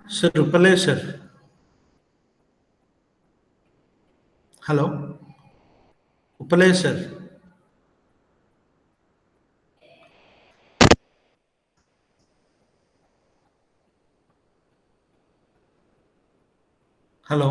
Sir, Uppale sir. Hello? Uppale sir. Hello?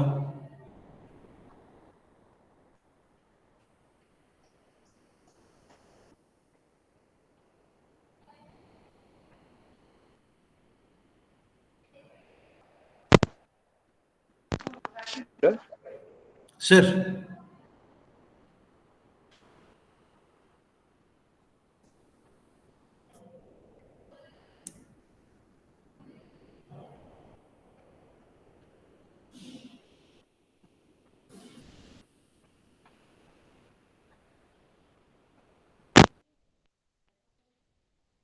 Sir.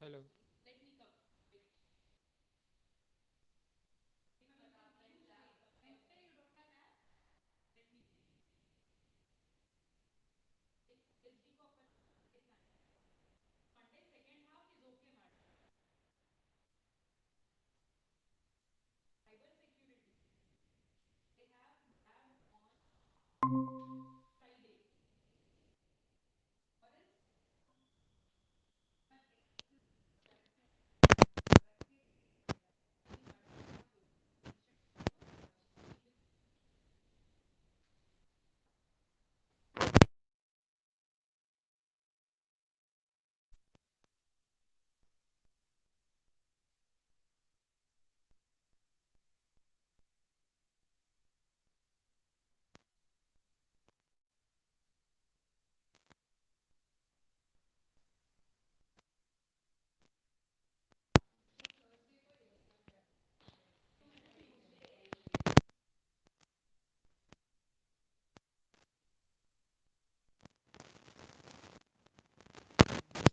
Hello.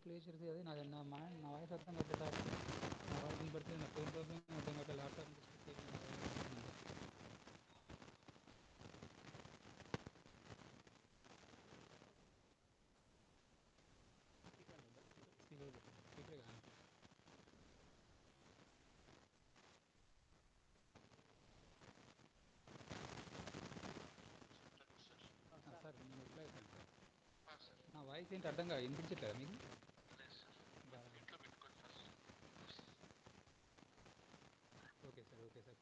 Play చేసి అది నా voice అర్థం కాదు సార్. నా వాయిస్ వినపడుతుంది. నా ఫోన్ ప్రాబ్లం అర్థం కాక ల్యాప్టాప్ సార్ నేను రిప్లై అవుతాను సార్. నా వాయిస్ ఏంటి అర్థం కాదు, వినిపించట్లేదా మీకు? Okay sir, okay sir.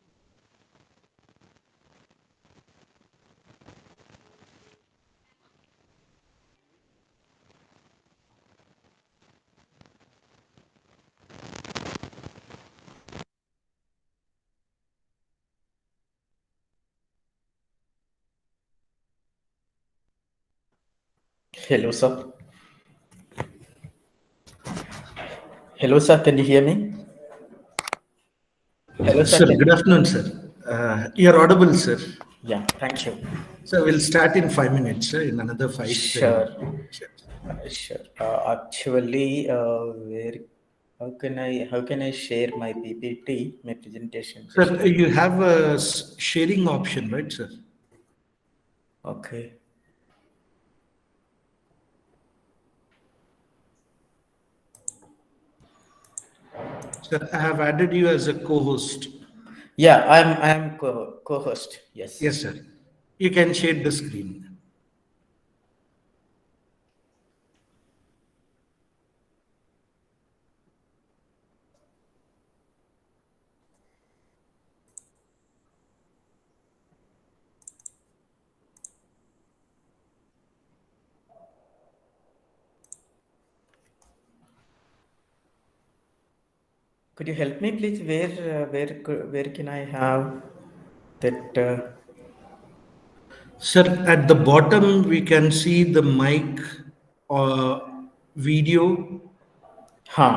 Hello, sir. Hello, sir. Can you hear me? Hello, sir. Sir, good afternoon, sir. You're audible, sir. Yeah, thank you. So we'll start in 5 minutes, sir, in another 5 Sure. 10 minutes. Sure. Actually, how can I share my PPT, my presentation? Sir, you have a sharing option, right, sir? Okay. Sir, I have added you as a co-host. Yeah, I'm co-host. Yes. Yes, sir. You can share the screen. Could you help me, please? Where can I have that? Sir, at the bottom, we can see the mic video Huh.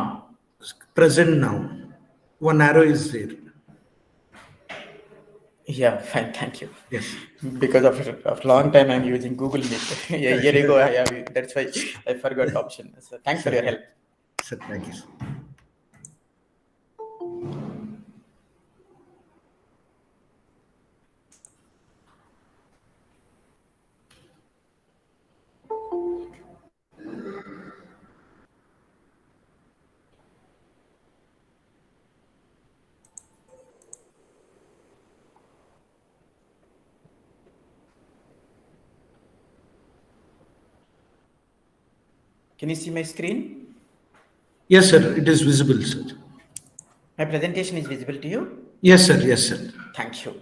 present now. One arrow is there. Yeah, fine. Thank you. Yes. Because of long time I'm using Google Meet. A year ago, that's why I forgot the option. So thanks for your help. Sir, thank you, sir. Can you see my screen? Yes, sir. It is visible, sir. My presentation is visible to you? Yes, sir. Yes, sir. Thank you.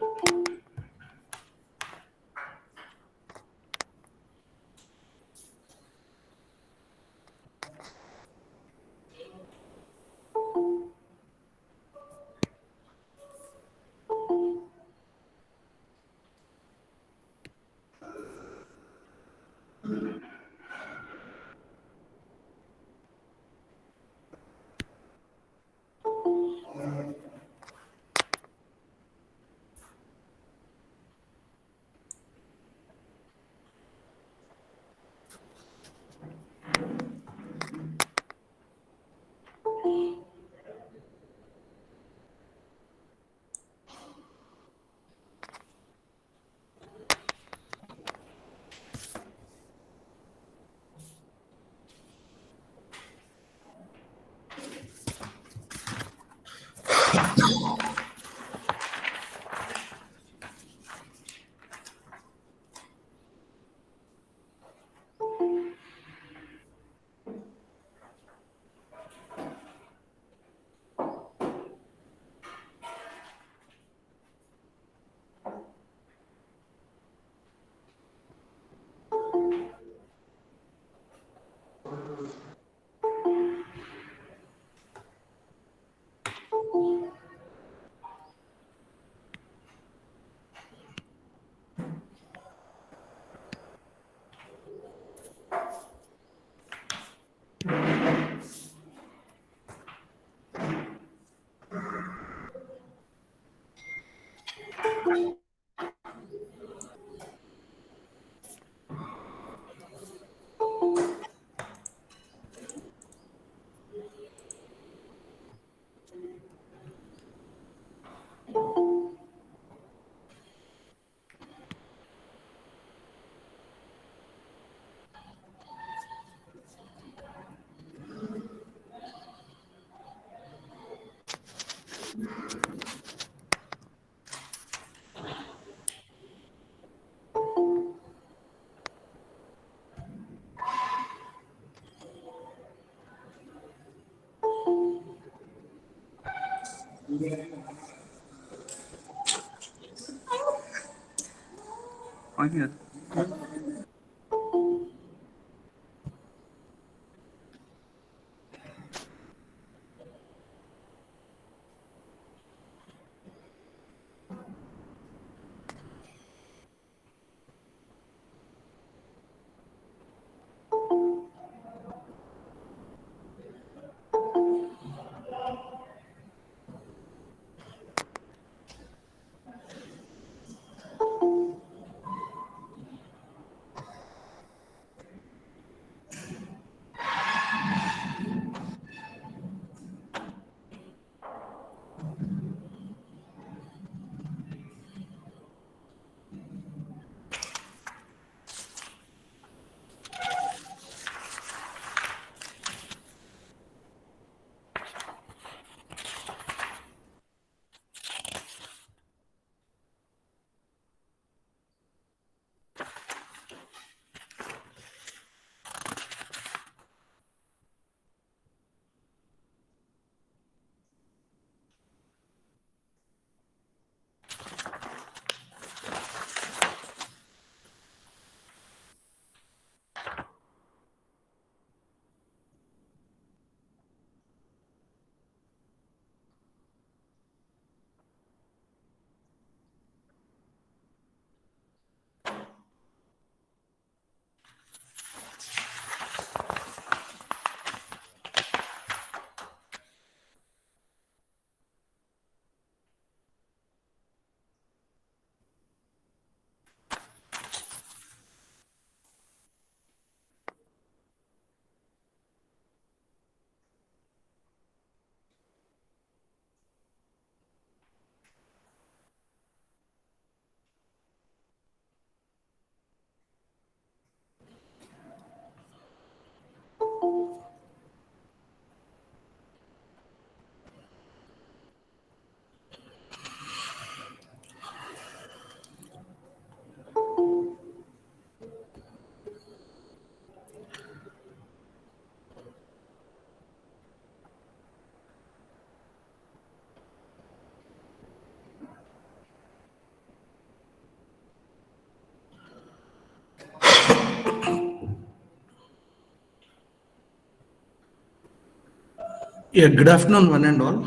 Yeah, good afternoon, one and all.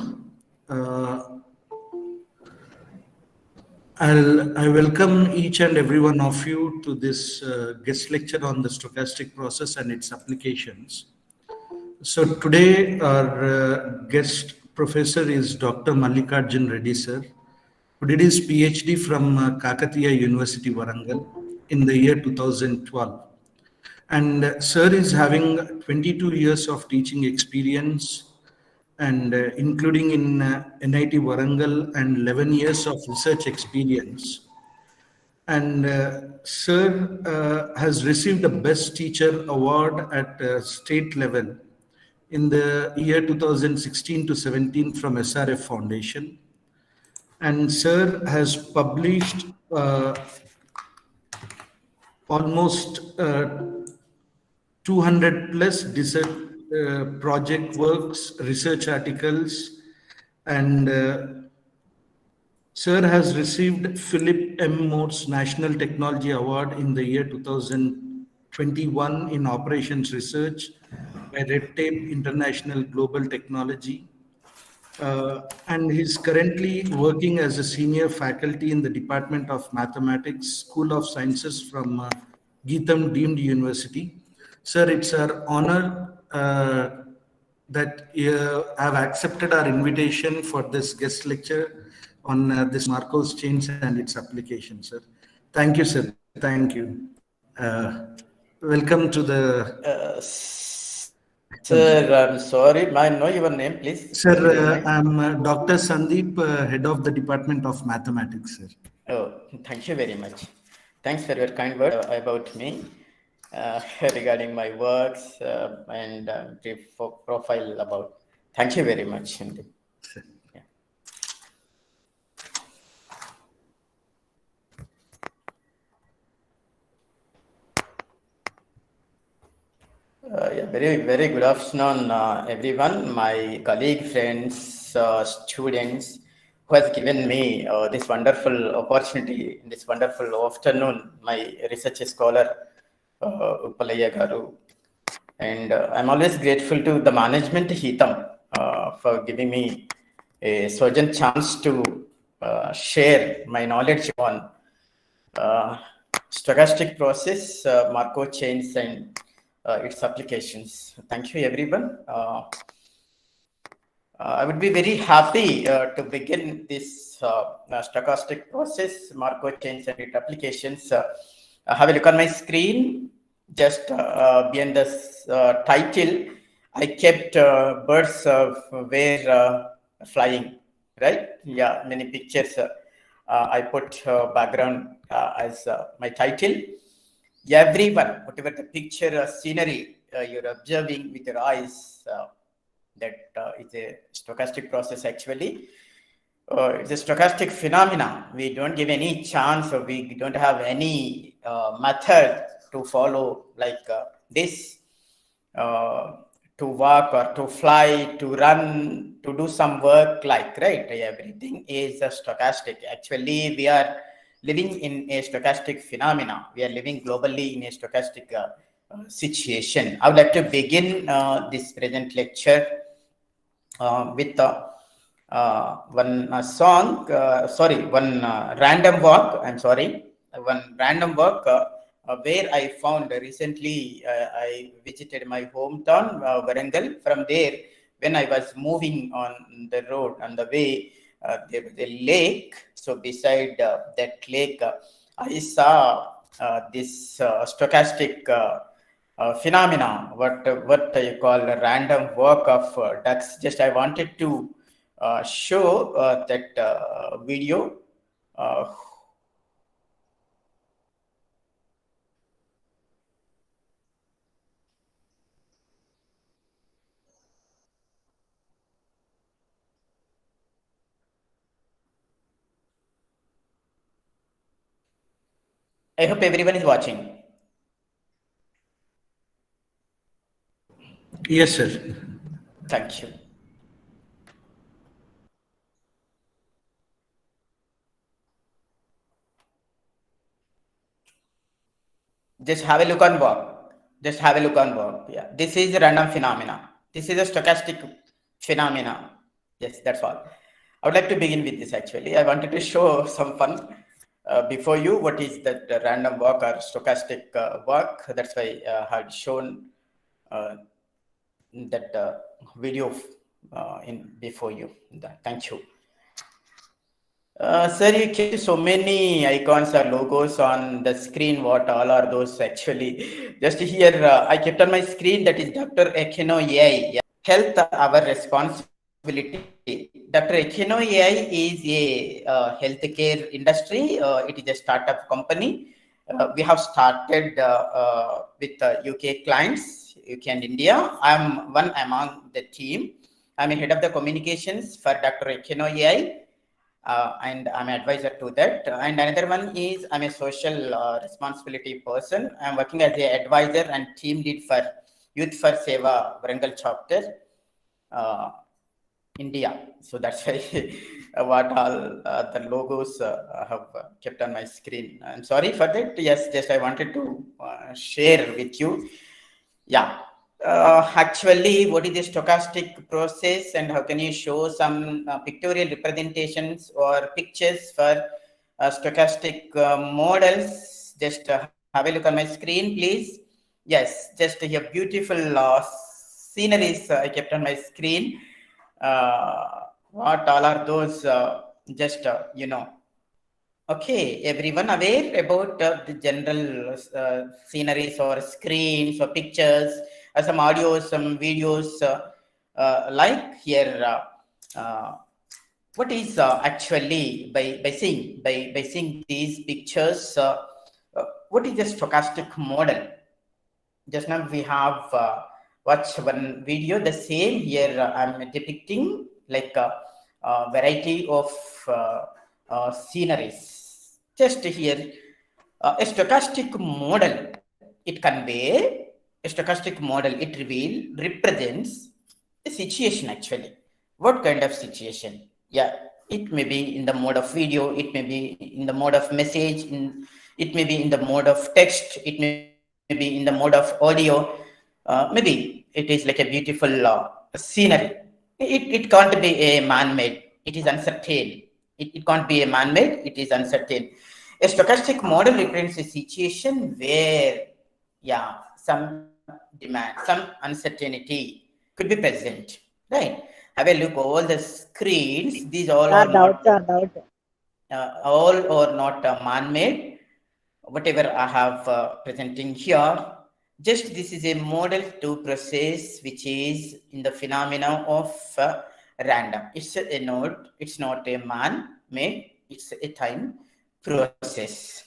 Uh, I welcome each and every one of you to this guest lecture on the stochastic process and its applications. So today our guest professor is Dr. Mallikarjun Reddy sir, who did his PhD from Kakatiya University, Warangal in the year 2012. And sir is having 22 years of teaching experience and including in NIT Warangal and 11 years of research experience. And Sir has received the Best Teacher Award at state level in the year 2016 to 17 from SRF Foundation. And Sir has published almost 200 plus project works, research articles, and Sir has received Philip M. Morse National Technology Award in the year 2021 in Operations Research by Red Tape International Global Technology. And he's currently working as a senior faculty in the Department of Mathematics, School of Sciences from Geetham Deemed University. Sir, it's our honor that you have accepted our invitation for this guest lecture on this Markov's chains and its application, sir. Thank you, sir. Thank you. Welcome to the. Sir, I'm sorry. May I know your name, please? Sir, I'm Dr. Sandeep, head of the Department of Mathematics, sir. Oh, thank you very much. Thanks for your kind word about me regarding my works and brief profile about. Thank you very much, Sandeep. Yeah. Very good afternoon, everyone. My colleague, friends, students, who has given me this wonderful opportunity, this wonderful afternoon. My research scholar, Uppalaya Garu, and I'm always grateful to the management Hitam for giving me a certain chance to share my knowledge on stochastic process, Markov chains, and its applications. Thank you, everyone. I would be very happy to begin this stochastic process, Markov chains, and its applications. Have a look on my screen. Just behind this title, I kept birds were flying, right? Yeah, many pictures. I put background as my title. Everyone, whatever the picture, scenery you're observing with your eyes, that is a stochastic process actually. It's a stochastic phenomena. We don't give any chance, or we don't have any method to follow like this, to walk or to fly, to run, to do some work, like, right? Everything is a stochastic. Actually, we are living in a stochastic phenomena. We are living globally in a stochastic situation. I would like to begin this present lecture with one song, one random walk. I'm sorry, one random walk where I found recently. I visited my hometown, Warangal. From there, when I was moving on the road, on the way, there was a lake. So beside that lake, I saw this stochastic phenomena, what you call a random walk of ducks. Just I wanted to show that video. I hope everyone is watching. Yes, sir. Thank you. Just have a look on work. Yeah, this is a random phenomena. This is a stochastic phenomena. Yes, that's all. I would like to begin with this actually. I wanted to show some fun before you. What is that random walk or stochastic walk? That's why I had shown that video in before you. Thank you. Sir, you can see so many icons or logos on the screen. What all are those actually? Just here, I kept on my screen that is Dr. Ekino AI. Health, our responsibility. Dr. Ekino AI is a healthcare industry. It is a startup company. We have started with UK clients, UK and India. I'm one among the team. I'm a head of the communications for Dr. Ekino AI. And I'm an advisor to that. And another one is I'm a social responsibility person. I'm working as an advisor and team lead for Youth for Seva Varangal chapter, India. So that's why what all the logos I have kept on my screen. I'm sorry for that. Yes, just I wanted to share with you. Yeah. Actually, what is the stochastic process and how can you show some pictorial representations or pictures for stochastic models? Just have a look on my screen, please. Yes, just here beautiful sceneries I kept on my screen. What all are those? Just Okay, everyone aware about the general sceneries or screens or pictures, some audios, some videos, like here. What is actually by seeing these pictures? What is the stochastic model? Just now we have watched one video. The same here I'm depicting like a variety of sceneries. Just here, a stochastic model, it convey a stochastic model, it represents a situation actually. What kind of situation? Yeah, it may be in the mode of video, it may be in the mode of message, it may be in the mode of text, it may be in the mode of audio, maybe it is like a beautiful scenery. It can't be a man-made, it is uncertain. It can't be a man-made, it is uncertain. A stochastic model represents a situation where, yeah, some demand, some uncertainty could be present, right? Have a look all the screens. These all are not man-made. Whatever I have presenting here, just this is a model to process which is in the phenomena of random. It's a node. It's not a man-made. It's a time process.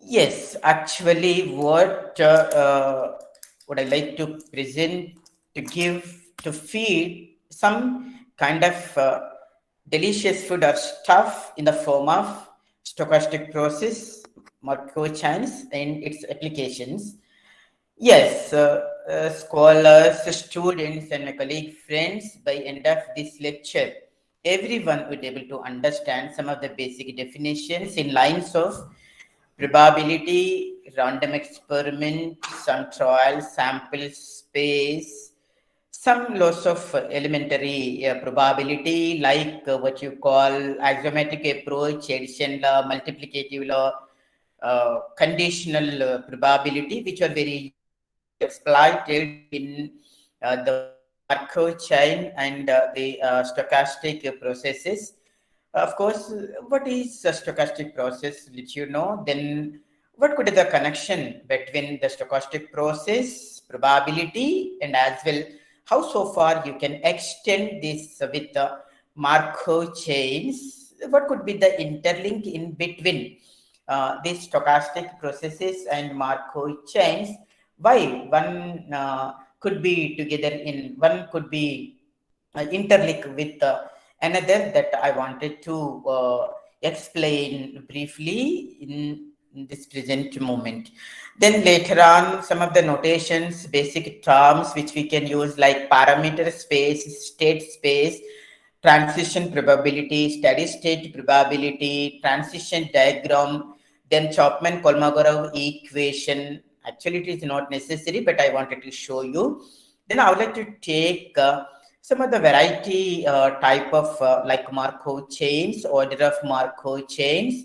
Yes, actually, what would I like to present, to give, to feed some kind of delicious food or stuff in the form of stochastic process, Markov chains, and its applications. Yes, scholars, students, and my colleague friends, by end of this lecture, everyone would be able to understand some of the basic definitions in lines of probability, random experiment, some trial, sample space, some laws of elementary probability, like what you call axiomatic approach, addition law, multiplicative law, conditional probability, which are very exploited in the Markov chain and the stochastic processes. Of course, what is a stochastic process? Did you know? Then what could be the connection between the stochastic process, probability, and as well how so far you can extend this with the Markov chains? What could be the interlink in between these stochastic processes and Markov chains? Why one could be together in one could be interlink with another, that I wanted to explain briefly in this present moment. Then later on, some of the notations, basic terms which we can use, like parameter space, state space, transition probability, steady state probability, transition diagram, then Chapman-Kolmogorov equation. Actually, it is not necessary, but I wanted to show you. Then I would like to take some of the variety type of like Markov chains, order of Markov chains.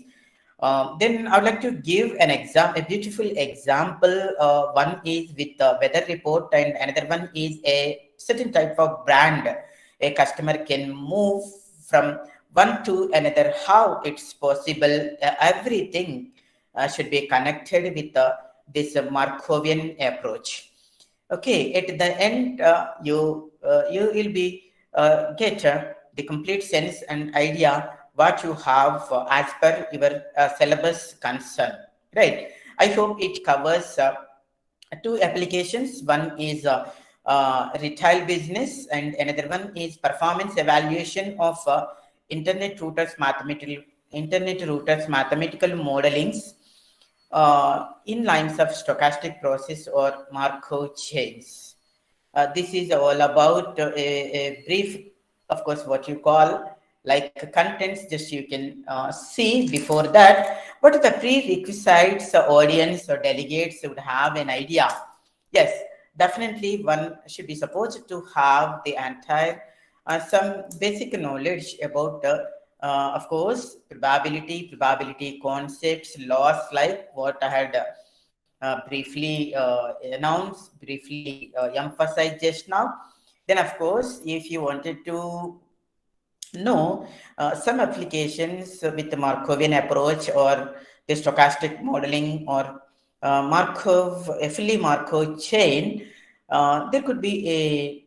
Then I would like to give a beautiful example. One is with the weather report, and another one is a certain type of brand. A customer can move from one to another. How it's possible? Everything should be connected with this Markovian approach. Okay, at the end, you will be get the complete sense and idea what you have as per your syllabus concern, right? I hope it covers two applications. One is retail business, and another one is performance evaluation of internet routers mathematical modelings in lines of stochastic process or Markov chains. This is all about a brief, of course, what you call like contents. Just you can see before that what are the prerequisites the audience or delegates would have an idea. Yes, definitely one should be supposed to have the entire some basic knowledge about of course probability concepts, laws, like what I had briefly announced, briefly emphasized just now. Then of course, if you wanted to know some applications with the Markovian approach or the stochastic modeling or a fully Markov chain, there could be a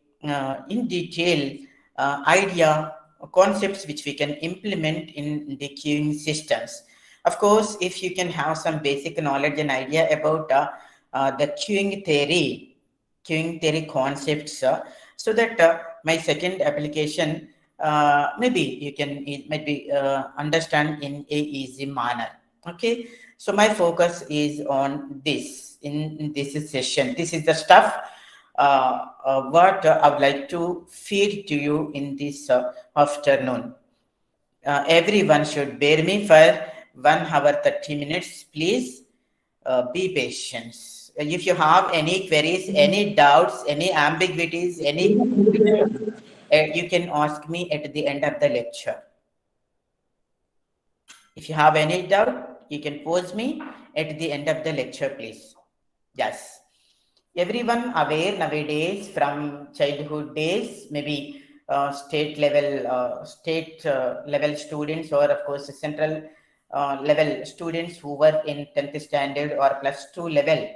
in detail idea concepts which we can implement in the queuing systems. Of course, if you can have some basic knowledge and idea about the queuing theory concepts, so that my second application maybe you can understand in a easy manner. Okay, so my focus is on this in this session. This is the stuff what I would like to feed to you in this afternoon. Everyone should bear me for 1 hour 30 minutes. Please be patient. If you have any queries, any doubts, any ambiguities, any confusion, you can ask me at the end of the lecture. If you have any doubt, you can pose me at the end of the lecture, please. Yes. Everyone aware nowadays from childhood days, maybe state level students, or of course central level students who were in 10th standard or +2 level.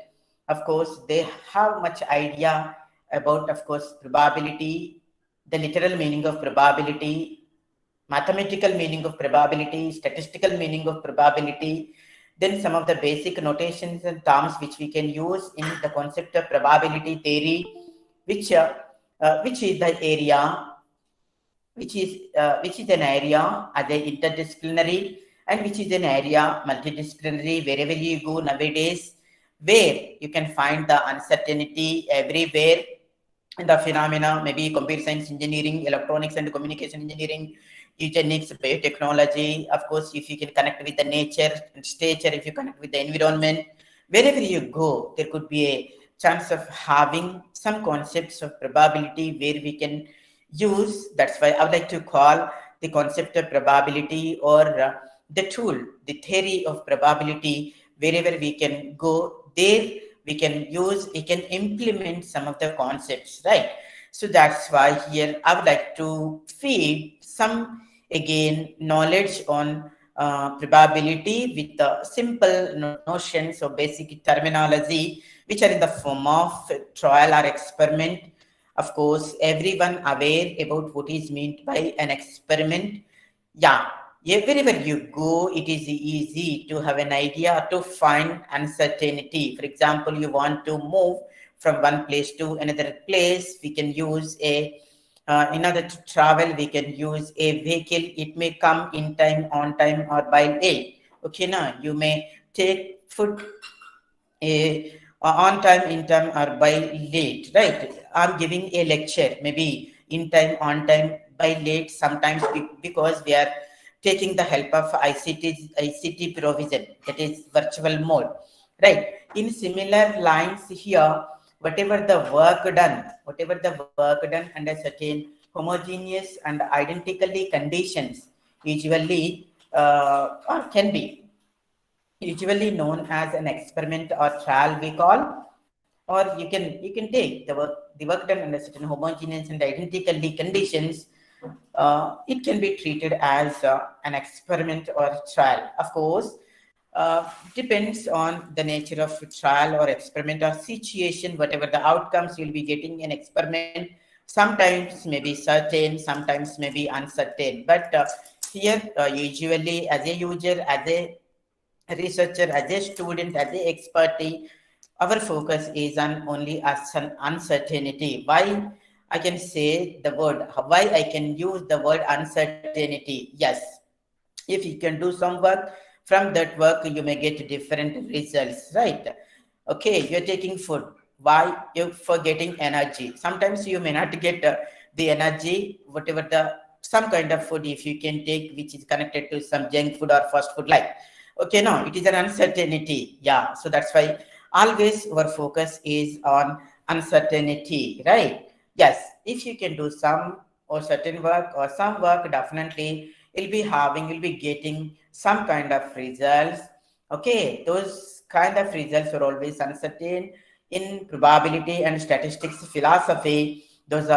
Of course, they have much idea about, of course, probability, the literal meaning of probability, mathematical meaning of probability, statistical meaning of probability, then some of the basic notations and terms which we can use in the concept of probability theory, which is the area, which is an area as a interdisciplinary, and which is an area multidisciplinary. Wherever you go nowadays, where you can find the uncertainty everywhere in the phenomena, maybe computer science engineering, electronics and communication engineering, eugenics, biotechnology. Of course, if you can connect with the nature and stature, if you connect with the environment, wherever you go, there could be a chance of having some concepts of probability where we can use. That's why I would like to call the concept of probability, or the tool, the theory of probability. Wherever we can go, there we can implement some of the concepts, right? So that's why here I would like to feed some again knowledge on probability with the simple notions of basic terminology, which are in the form of trial or experiment. Of course, everyone aware about what is meant by an experiment. Yeah, wherever you go, it is easy to have an idea to find uncertainty. For example, you want to move from one place to another place, we can use in order to travel, we can use a vehicle. It may come in time, on time, or by late. Okay, now you may take food on time, in time, or by late, right? I'm giving a lecture, maybe in time, on time, by late, sometimes because we are taking the help of ICT provision, that is virtual mode, right? In similar lines here, whatever the work done under certain homogeneous and identically conditions usually or can be usually known as an experiment or trial we call, or you can take the work done under certain homogeneous and identically conditions. It can be treated as an experiment or trial. Of course, depends on the nature of trial or experiment or situation. Whatever the outcomes you'll be getting in experiment, sometimes may be certain, sometimes may be uncertain. But here, usually as a user, as a researcher, as a student, as a expertise, our focus is on only as an uncertainty. Why I can say the word, why I can use the word uncertainty? Yes, if you can do some work, from that work you may get different results, right? Okay, you're taking food. Why? You're for getting energy. Sometimes you may not get the energy, whatever the some kind of food if you can take, which is connected to some junk food or fast food, like, okay, no, it is an uncertainty. Yeah, so that's why always our focus is on uncertainty, right? Yes, if you can do some or certain work or some work, definitely you'll be getting some kind of results. Okay, those kind of results are always uncertain. In probability and statistics philosophy, those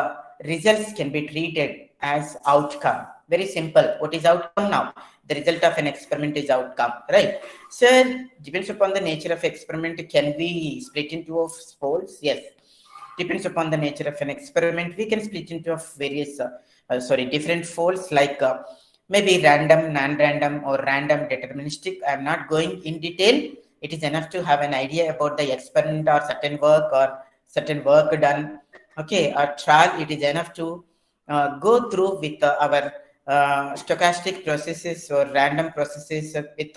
results can be treated as outcome. Very simple. What is outcome now? The result of an experiment is outcome, right? So depends upon the nature of experiment. Can we split into folds? Yes. Depends upon the nature of an experiment. We can split into various different folds, like maybe random, non-random, or random deterministic. I'm not going in detail. It is enough to have an idea about the experiment or certain work done. Okay, a trial, it is enough to go through with our stochastic processes or random processes with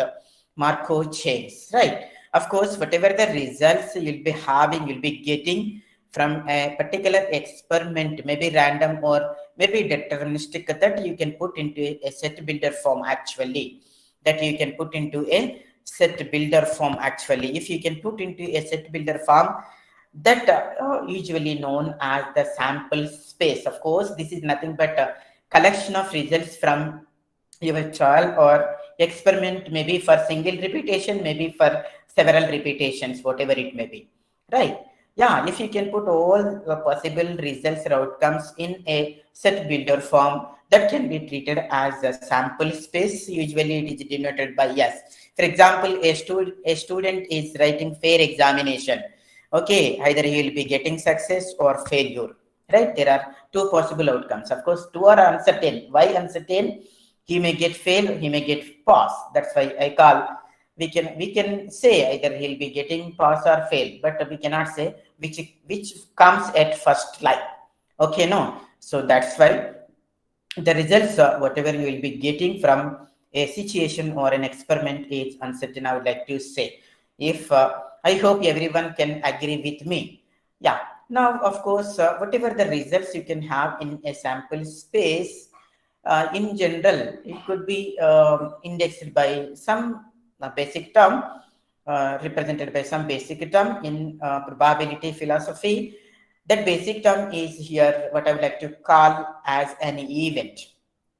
Markov chains, right? Of course, whatever the results you'll be having, you'll be getting from a particular experiment, maybe random or maybe deterministic, that you can put into a set builder form actually. That you can put into a set builder form actually. If you can put into a set builder form, that usually known as the sample space. Of course, this is nothing but a collection of results from your trial or experiment, maybe for single repetition, maybe for several repetitions, whatever it may be, right? Yeah, if you can put all the possible results or outcomes in a set builder form, that can be treated as a sample space. Usually it is denoted by yes. For example, a student is writing fair examination. Okay, either he will be getting success or failure, right? There are two possible outcomes. Of course, two are uncertain. Why uncertain? He may get fail, he may get pass. That's why I call, we can say either he'll be getting pass or fail, but we cannot say which comes at first line. Okay, no. So that's why the results, whatever you will be getting from a situation or an experiment, is uncertain, I would like to say. If I hope everyone can agree with me. Yeah. Now, of course, whatever the results you can have in a sample space, in general, it could be indexed by some basic term, represented by some basic term in probability philosophy. That basic term is here what I would like to call as an event.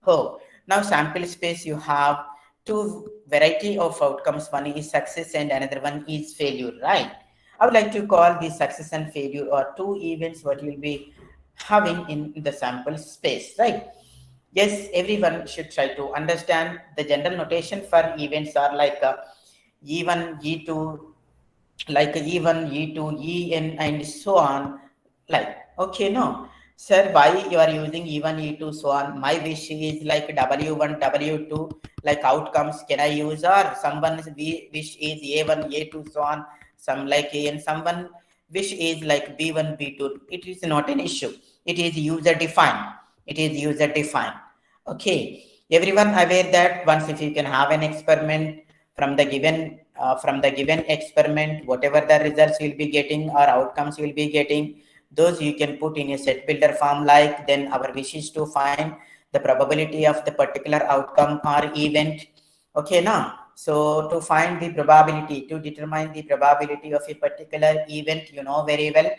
Oh, now sample space, you have two variety of outcomes. One is success and another one is failure, right? I would like to call the success and failure or two events what you'll be having in the sample space, right? Yes, everyone should try to understand the general notation for events are like E1, E2, like E1, E2, En, and so on. Like, okay, no, sir, why you are using E1, E2, so on? My wish is like W1, W2, like outcomes can I use, or someone's wish is A1, A2, so on, some like A, and someone wish is like B1, B2. It is not an issue. It is user defined. It is user defined. Okay, everyone aware that once if you can have an experiment from the given experiment, whatever the results you will be getting or outcomes you will be getting, those you can put in a set builder form. Like, then our wish is to find the probability of the particular outcome or event. Okay, now, so to find the probability, to determine the probability of a particular event, you know very well,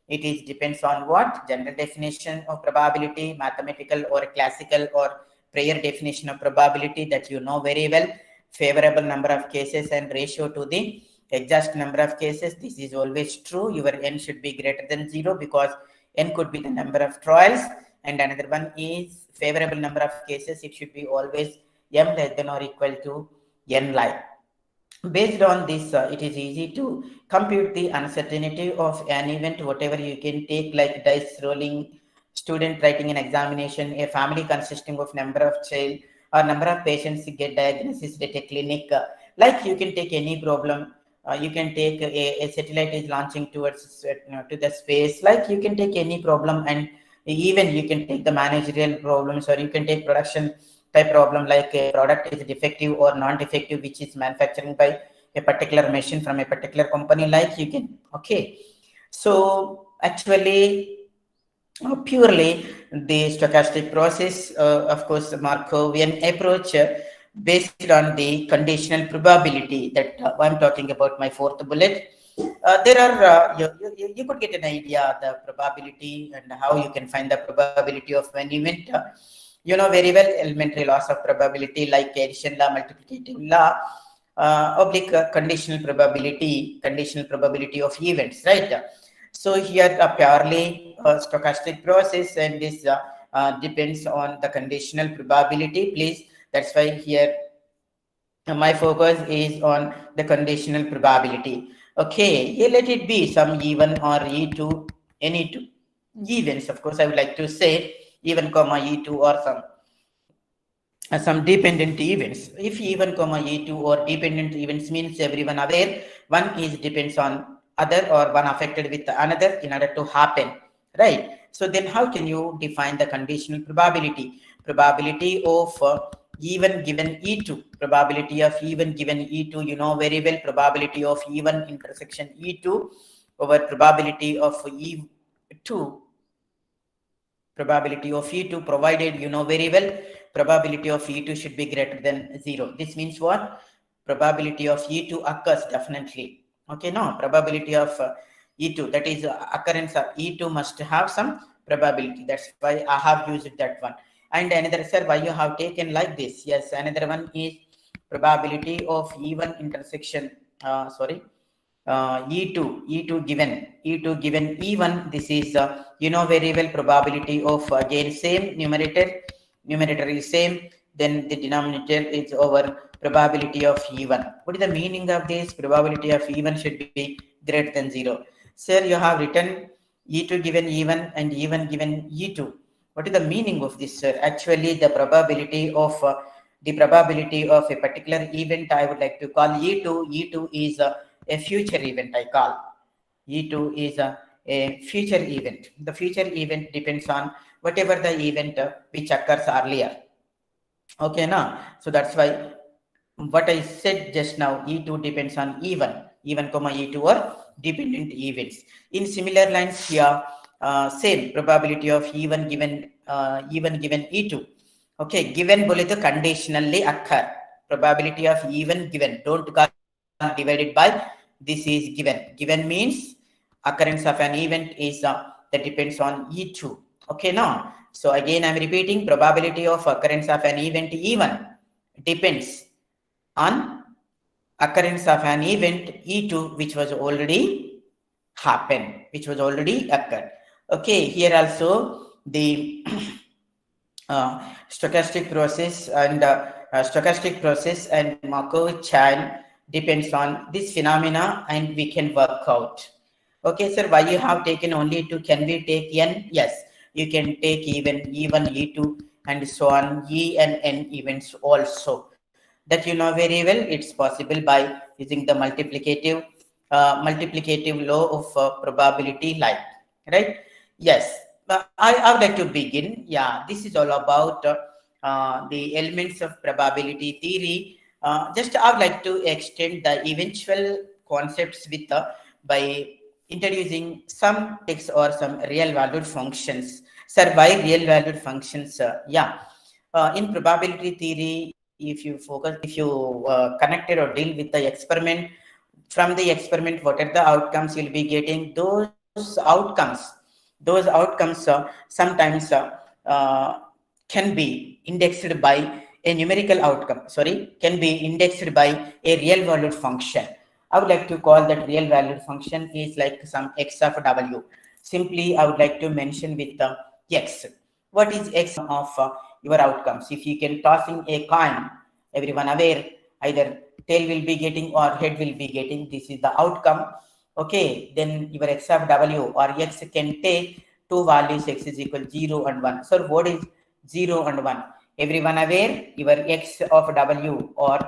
It is depends on what? General definition of probability, mathematical or classical or prior definition of probability that you know very well. Favorable number of cases and ratio to the exact number of cases. This is always true. Your n should be greater than 0 because n could be the number of trials. And another one is favorable number of cases. It should be always m less than or equal to n like. Based on this, it is easy to compute the uncertainty of an event, whatever you can take, like dice rolling, student writing an examination, a family consisting of number of child or number of patients get diagnosis at a clinic. Like you can take any problem. You can take a satellite is launching towards to the space. Like you can take any problem, and even you can take the managerial problems, or you can take production type problem, like a product is defective or non-defective, which is manufacturing by a particular machine from a particular company. Like you can, okay. So actually, purely the stochastic process, of course, the Markovian approach based on the conditional probability that I'm talking about my fourth bullet. There are you could get an idea the probability and how you can find the probability of an event. You know very well elementary laws of probability like addition law, multiplicative law, oblique conditional probability of events, right? So here purely stochastic process, and this depends on the conditional probability. Please, that's why here my focus is on the conditional probability. Okay, here let it be some even or E2, any two events. Of course, I would like to say even comma E2 or some dependent events. If even comma E2 or dependent events means everyone aware, one is depends on other or one affected with another in order to happen, right? So then how can you define the conditional probability? Probability of even given E2, probability of even given E2, you know very well, probability of even intersection E2 over probability of E2, probability of E2, provided you know very well, probability of E2 should be greater than 0. This means what? Probability of E2 occurs definitely. Okay, no, probability of E2, that is occurrence of E2 must have some probability. That's why I have used that one. And another, sir, why you have taken like this? Yes, another one is probability of even intersection, E2 given E1. This is you know very well, probability of again same numerator is same, then the denominator is over probability of E1. What is the meaning of this? Probability of E1 should be greater than 0. Sir, you have written E2 given E1 and E1 given E2. What is the meaning of this, sir? Actually, the probability of a particular event I would like to call E2. E2 is a future event. I call E2 is a future event. The future event depends on whatever the event which occurs earlier. Okay, now, so that's why what I said just now, E2 depends on E1 comma E2 or dependent events. In similar lines here, same probability of E1 given E2. Okay, given बोले तो conditionally occur. Probability of E1 given. Don't call divided by. This is given. Given means occurrence of an event is that depends on E2. Okay, now. So again, I'm repeating, probability of occurrence of an event E1 depends on occurrence of an event E2, which was already happened, which was already occurred. Okay, here also the stochastic process and Markov chain depends on this phenomena, and we can work out. Okay, sir, why you have taken only 2? Can we take n? Yes, you can take even E1, E2, and so on, E and n events also. That you know very well, it's possible by using the multiplicative law of probability, like, right? Yes, I would like to begin. Yeah, this is all about the elements of probability theory. Just I would like to extend the eventual concepts with by introducing some text or some real valued functions. Sir, why real valued functions? In probability theory, if you connected or deal with the experiment, from the experiment, what are the outcomes you'll be getting? Those those outcomes sometimes can be indexed by a numerical outcome, can be indexed by a real valued function. I would like to call that real valued function is like some x of w. Simply, I would like to mention with x. What is x of your outcomes? If you can toss in a coin, everyone aware, either tail will be getting or head will be getting. This is the outcome. Okay, then your x of w or x can take two values, x is equal 0 and 1. So what is 0 and 1? Everyone aware, your x of w or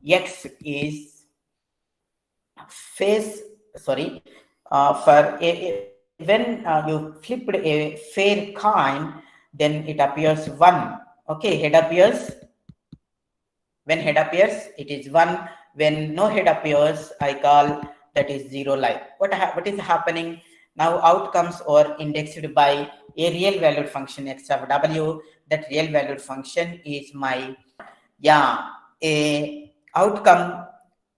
x is for when you flipped a fair coin, then it appears 1. Okay, head appears. When head appears, it is 1. When no head appears, I call that is 0 live. What is happening? Now outcomes are indexed by a real valued function x of w. That real valued function is my a outcome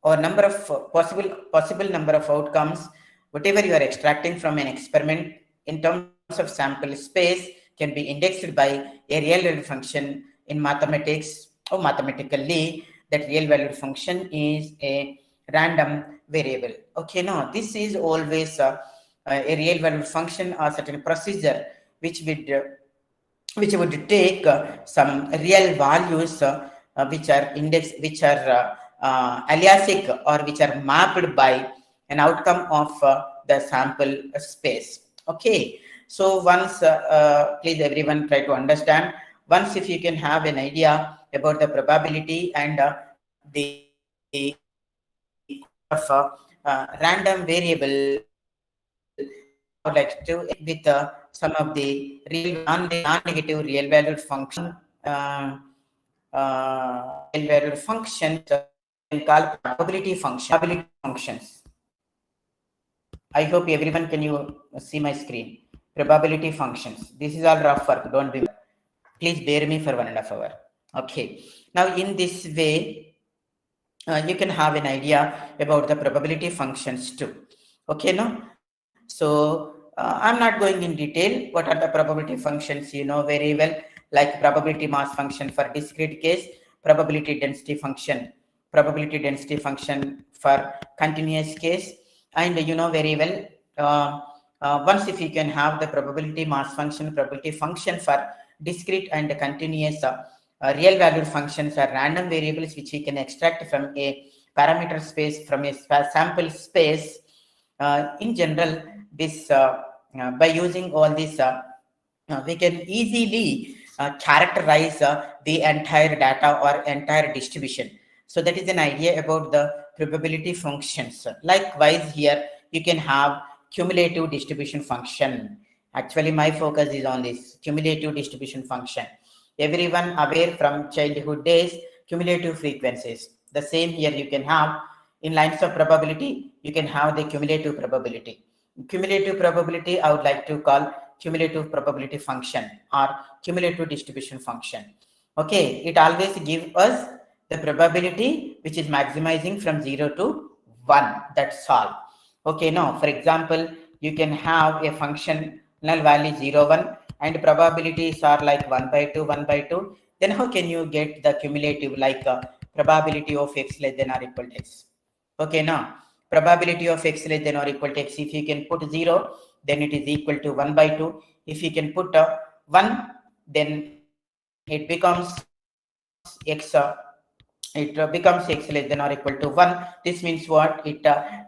or number of possible number of outcomes, whatever you are extracting from an experiment in terms of sample space can be indexed by a real valued function. In mathematics or mathematically, that real valued function is a random variable. Okay, now this is always a real valued function or certain procedure which would take some real values which are indexed, which are aliasic or which are mapped by an outcome of the sample space. Okay, so once please everyone try to understand. Once if you can have an idea about the probability and the random variable, I would like to with some of the real non-negative real valued function real valued functions called probability functions. I hope everyone can you see my screen. Probability functions. This is all rough work. Don't be. Please bear me for 1.5 hours. Okay. Now in this way, you can have an idea about the probability functions too. Okay, no? So I'm not going in detail. What are the probability functions? You know very well, like probability mass function for discrete case, probability density function for continuous case, and you know very well. Once if you can have the probability mass function, probability function for discrete and continuous real valued functions are random variables which we can extract from a parameter space, from a sample space. In general, this by using all this, we can easily characterize the entire data or entire distribution. So that is an idea about the probability functions. Likewise, here you can have cumulative distribution function. Actually, my focus is on this cumulative distribution function. Everyone aware from childhood days, cumulative frequencies. The same here you can have in lines of probability, you can have the cumulative probability. Cumulative probability, I would like to call cumulative probability function or cumulative distribution function. Okay, it always gives us the probability which is maximizing from 0 to 1. That's all. Okay, now for example, you can have a functional value 0, 1 and probabilities are like 1 by 2, 1 by 2. Then how can you get the cumulative, like probability of x less than or equal to x? Okay, now probability of x less than or equal to x, if you can put 0, then it is equal to 1 by 2. If you can put 1, then it becomes x becomes x less than or equal to 1. This means what? It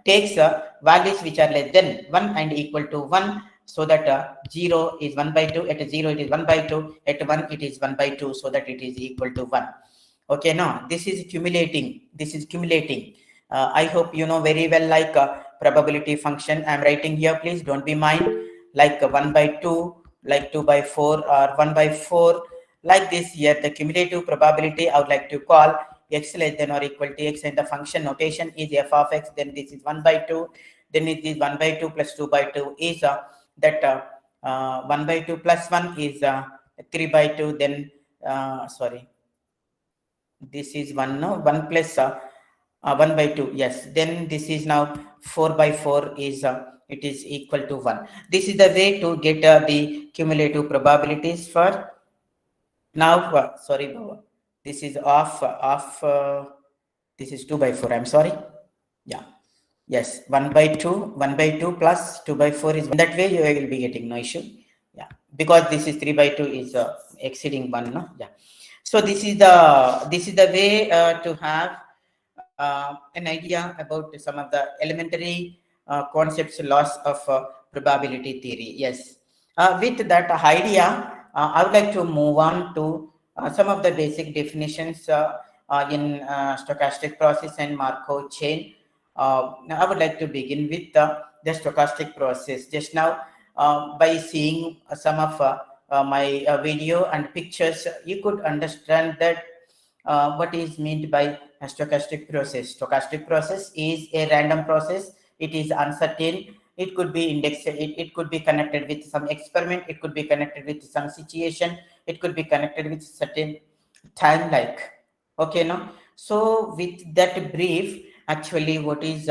takes values which are less than 1 and equal to 1, so that 0 is 1 by 2, at 0 it is 1 by 2, at 1 it is 1 by 2, so that it is equal to 1. Okay, now this is accumulating. I hope you know very well, like probability function I'm writing here, please don't be mind, like 1 by 2, like 2 by 4 or 1 by 4, like this. Here the cumulative probability I would like to call x less than or equal to x, and the function notation is f of x. Then this is 1 by 2, then it is 1 by 2 plus 2 by 2 is 1 by 2 plus 1 is 3 by 2. Then this is 1 now, 1 plus 1 by 2, yes. Then this is now 4 by 4 is it is equal to 1. This is the way to get the cumulative probabilities for now. Sorry, Baba. This is this is 2 by 4. I'm sorry. Yeah. Yes, 1 by 2 plus 2 by 4 is 1. That way you will be getting no issue. Yeah, because this is 3 by 2 is exceeding 1. No? Yeah. So this is the way to have an idea about some of the elementary concepts, laws of probability theory. Yes. With that idea, I would like to move on to some of the basic definitions in stochastic process and Markov chain. I would like to begin with the stochastic process. Just now, by seeing some of my video and pictures, you could understand that what is meant by a stochastic process. Stochastic process is a random process. It is uncertain. It could be indexed. It could be connected with some experiment. It could be connected with some situation. It could be connected with certain time, like. Okay, no. So with that brief, actually, what is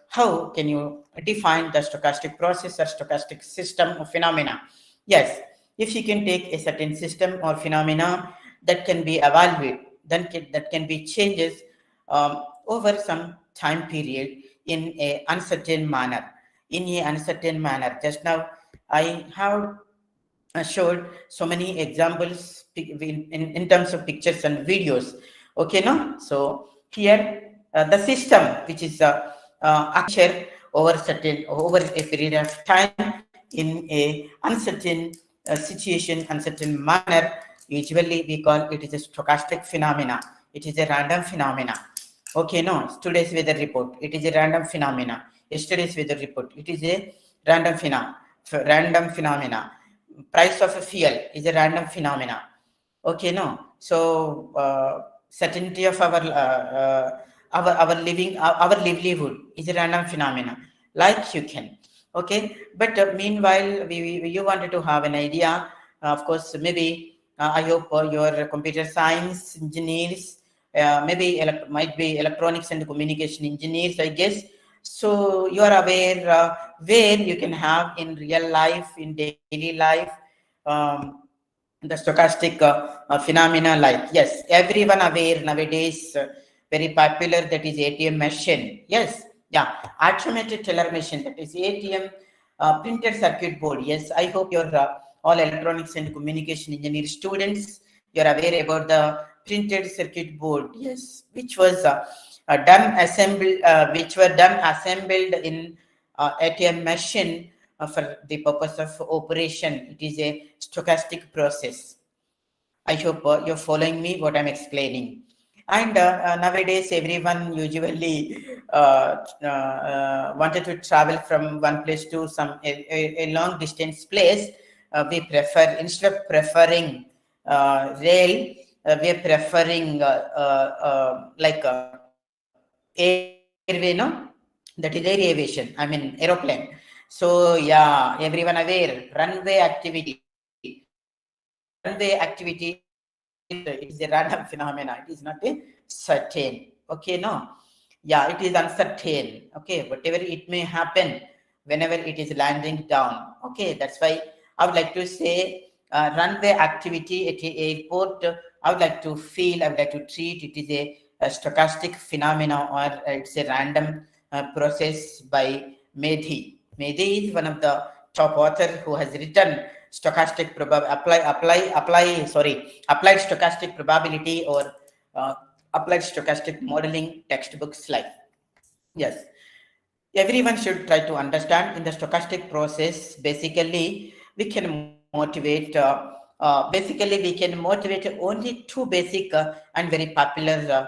how can you define the stochastic process or stochastic system of phenomena? Yes, if you can take a certain system or phenomena that can be evaluated, then that can be changes over some time period in a uncertain manner. Just now, I have showed so many examples in terms of pictures and videos. Okay, no. So here the system, which is occur over a period of time in a uncertain situation, uncertain manner. Usually we call it is a stochastic phenomena. It is a random phenomena. Okay, no. Today's weather report, it is a random phenomena. Yesterday's weather report, it is a random phenomena. Price of a fuel is a random phenomena. Okay, no. So certainty of our living, our livelihood is a random phenomena, like you can. Okay, but meanwhile, you wanted to have an idea. Of course, maybe I hope your computer science engineers, maybe might be electronics and communication engineers, I guess. So you are aware where you can have in real life, in daily life, the stochastic phenomena, like, yes, everyone aware nowadays, very popular, that is ATM machine. Yes, yeah, automated teller machine, that is ATM printed circuit board. Yes, I hope you're all electronics and communication engineer students, you're aware about the printed circuit board. Yes, which was which were done assembled in ATM machine for the purpose of operation. It is a stochastic process. I hope you're following me what I'm explaining. And nowadays, everyone usually wanted to travel from one place to a long distance place. We prefer, instead of preferring rail, we are preferring like airway, no? That is air aviation. I mean aeroplane. So yeah, everyone aware, runway activity. Runway activity, it is a random phenomena. It is not a certain. Okay, no. Yeah, it is uncertain. Okay, whatever it may happen whenever it is landing down. Okay, that's why I would like to say runway activity at the airport. I would like to treat it is a stochastic phenomena, or it's a random process by Medhi. Medhi is one of the top author who has written stochastic applied stochastic probability or applied stochastic modeling textbooks, like. Yes, everyone should try to understand in the stochastic process. Basically we can motivate only two basic and very popular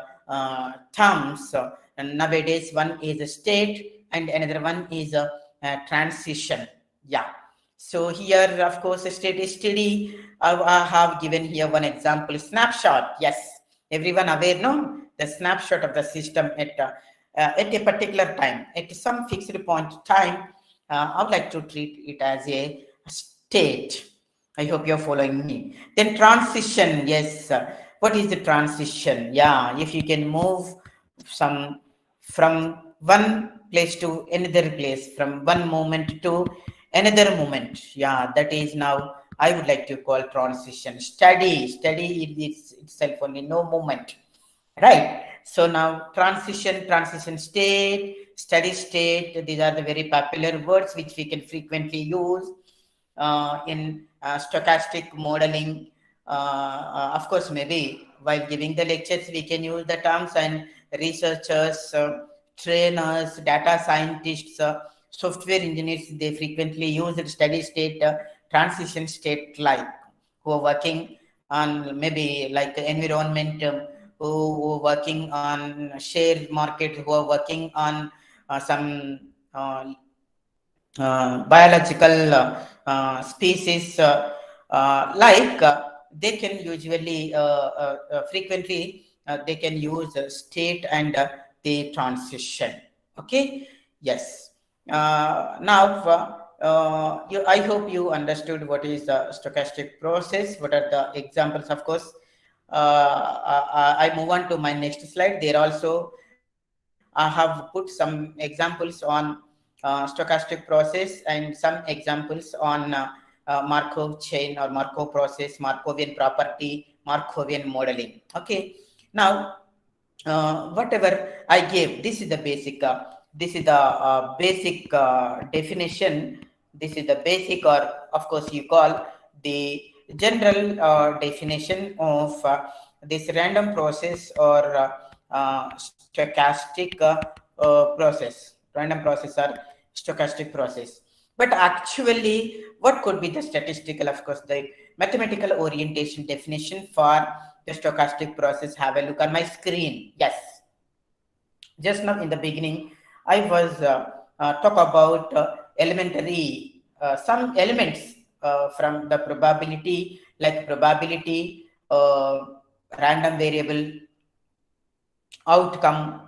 terms and nowadays. One is a state and another one is a transition. Yeah, so here, of course, a state is steady. I have given here one example, snapshot. Yes, everyone aware, no? The snapshot of the system at a particular time, at some fixed point time. I would like to treat it as a state. I hope you're following me. Then transition. Yes, what is the transition? Yeah, if you can move from one place to another place, from one moment to another moment. Yeah, that is now I would like to call transition. Study is itself only, no movement, right? So now transition state, steady state, these are the very popular words which we can frequently use in stochastic modeling. Of course, maybe while giving the lectures, we can use the terms, and researchers, trainers, data scientists, software engineers, they frequently use the steady state, transition state, like who are working on maybe like environment, who are working on share market, who are working on some biological species, they can usually frequently they can use state and the transition. Okay, yes. Now I hope you understood what is the stochastic process, what are the examples. Of course, I move on to my next slide. There also I have put some examples on stochastic process and some examples on Markov chain or Markov process, Markovian property, Markovian modeling. Okay, now whatever I gave, this is the basic definition. This is the basic, or of course you call the general definition of this random process or stochastic process, random process or stochastic process. But actually, what could be the statistical, of course, the mathematical orientation definition for the stochastic process? Have a look on my screen. Yes. Just now in the beginning, I was talk about elementary, some elements from the probability, like probability, random variable, outcome,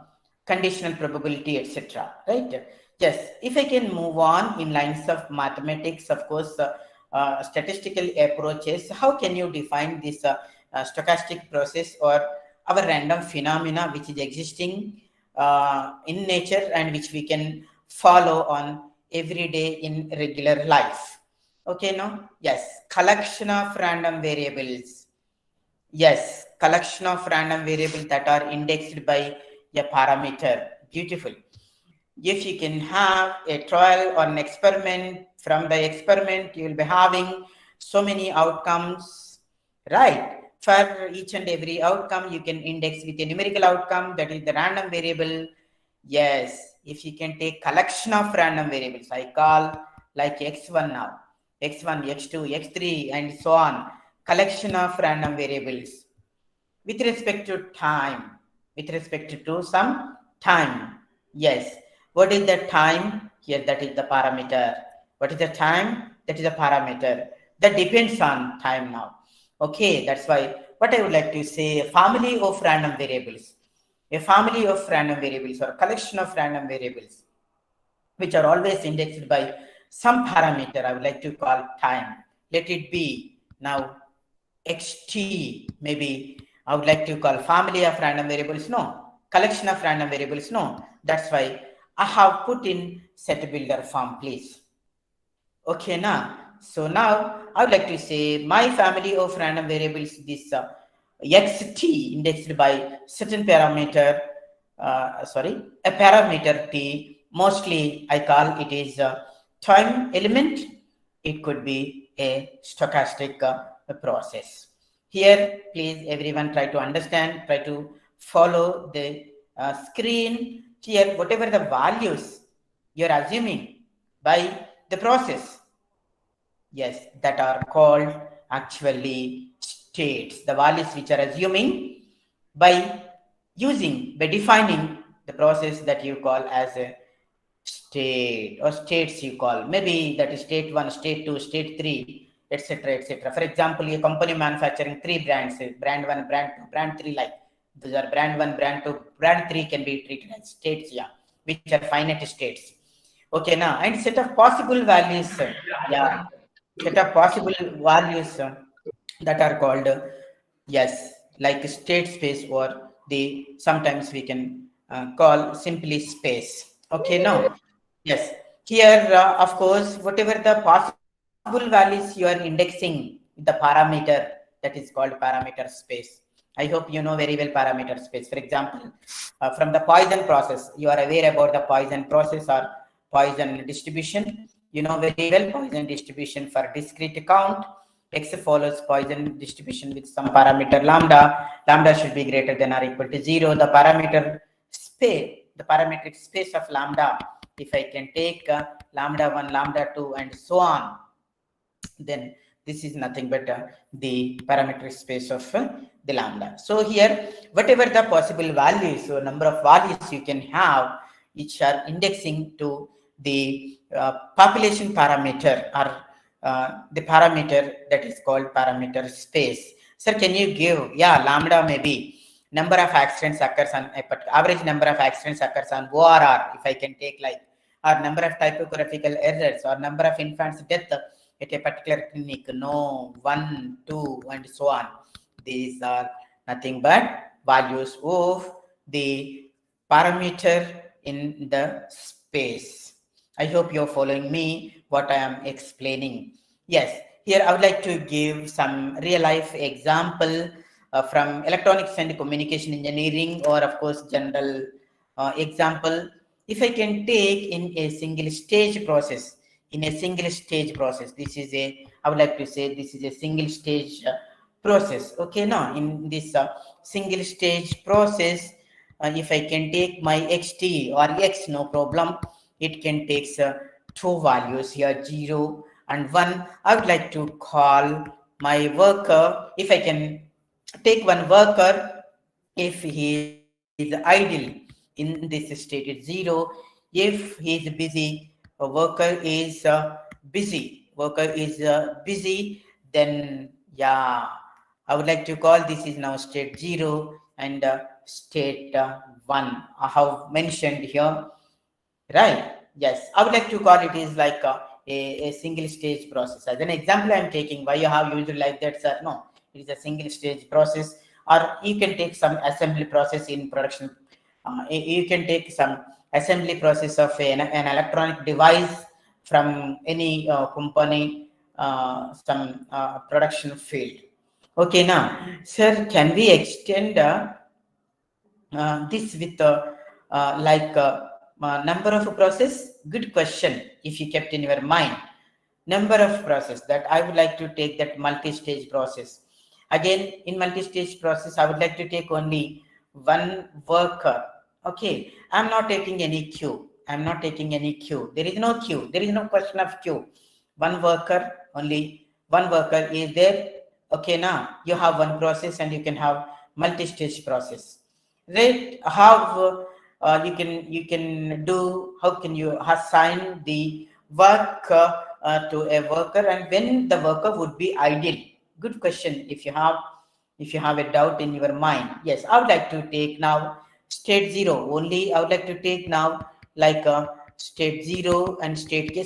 conditional probability, etc. Right? Yes, if I can move on in lines of mathematics, of course, statistical approaches, how can you define this stochastic process or our random phenomena which is existing in nature and which we can follow on every day in regular life? Okay, no? Yes, collection of random variables. Yes, collection of random variables that are indexed by a parameter. Beautiful. If you can have a trial or an experiment, from the experiment you will be having so many outcomes, right? For each and every outcome you can index with a numerical outcome, that is the random variable. Yes, if you can take collection of random variables, I call like x1 now, x1, x2, x3 and so on, collection of random variables with respect to time, with respect to some time. Yes, what is the time? Here, that is the parameter. What is the time? That is a parameter. That depends on time now. Okay, that's why what I would like to say, a family of random variables. A family of random variables or a collection of random variables which are always indexed by some parameter, I would like to call time. Let it be now xt, maybe I would like to call family of random variables. No, collection of random variables. No, that's why I have put in set builder form, please. Okay, now, so now I would like to say my family of random variables, this xt indexed by certain parameter, a parameter t, mostly I call it is a time element. It could be a stochastic process. Here, please everyone try to understand, try to follow the screen. Here, whatever the values you're assuming by the process, yes, that are called actually states. The values which are assuming by defining the process that you call as a state, or states you call. Maybe that is state 1, state 2, state 3, etc., etc. For example, a company manufacturing 3 brands, brand 1, brand 2, brand 3, like these are brand 1, brand 2, brand 3 can be treated as states, yeah, which are finite states. Okay, now, and set of possible values, yeah, set of possible values that are called, yes, like state space, or the sometimes we can call simply space. Okay, now, yes, here, of course, whatever the possible values you are indexing, the parameter that is called parameter space. I hope you know very well parameter space. For example, from the Poisson process, you are aware about the Poisson process or Poisson distribution. You know very well Poisson distribution for discrete count. X follows Poisson distribution with some parameter lambda. Lambda should be greater than or equal to 0. The parameter space, the parametric space of lambda, if I can take lambda 1, lambda 2, and so on, then this is nothing but the parametric space of the lambda. So here, whatever the possible values, so number of values you can have, which are indexing to the population parameter or the parameter that is called parameter space. Sir, can you give, lambda maybe number of accidents occurs on average number of accidents occurs on ORR, if I can take like, or number of typographical errors, or number of infants death at a particular clinic, no, 1, 2, and so on. These are nothing but values of the parameter in the space. I hope you're following me what I am explaining. Yes, here I would like to give some real life example from electronics and communication engineering, or of course general example. If I can take in a single stage process, this is a, I would like to say this is a single stage process. Okay, now in this single stage process, if I can take my xt or x, no problem, it can take two values here, 0 and 1. I would like to call my worker. If I can take one worker, if he is idle, in this state it's 0. If he is busy, a worker is busy, then I would like to call this is now state 0 and state 1. I have mentioned here, right? Yes, I would like to call it is like a single stage process. As an example I am taking, why you have used like that, sir? No, it is a single stage process. Or you can take some assembly process in production. You can take some assembly process of an electronic device from any company, some production field. Okay, now, sir, can we extend this with number of process? Good question. If you kept in your mind, number of process, that I would like to take that multi-stage process. Again, in multi-stage process, I would like to take only one worker. Okay, I'm not taking any queue. There is no queue. There is no question of queue. One worker, only one worker is there. Okay, now you have one process and you can have multi-stage process. Right? How you can do? How can you assign the work to a worker, and when the worker would be idle? Good question. If you have a doubt in your mind, yes, I would like to take now state 0 only. I would like to take now like state 0 and state k.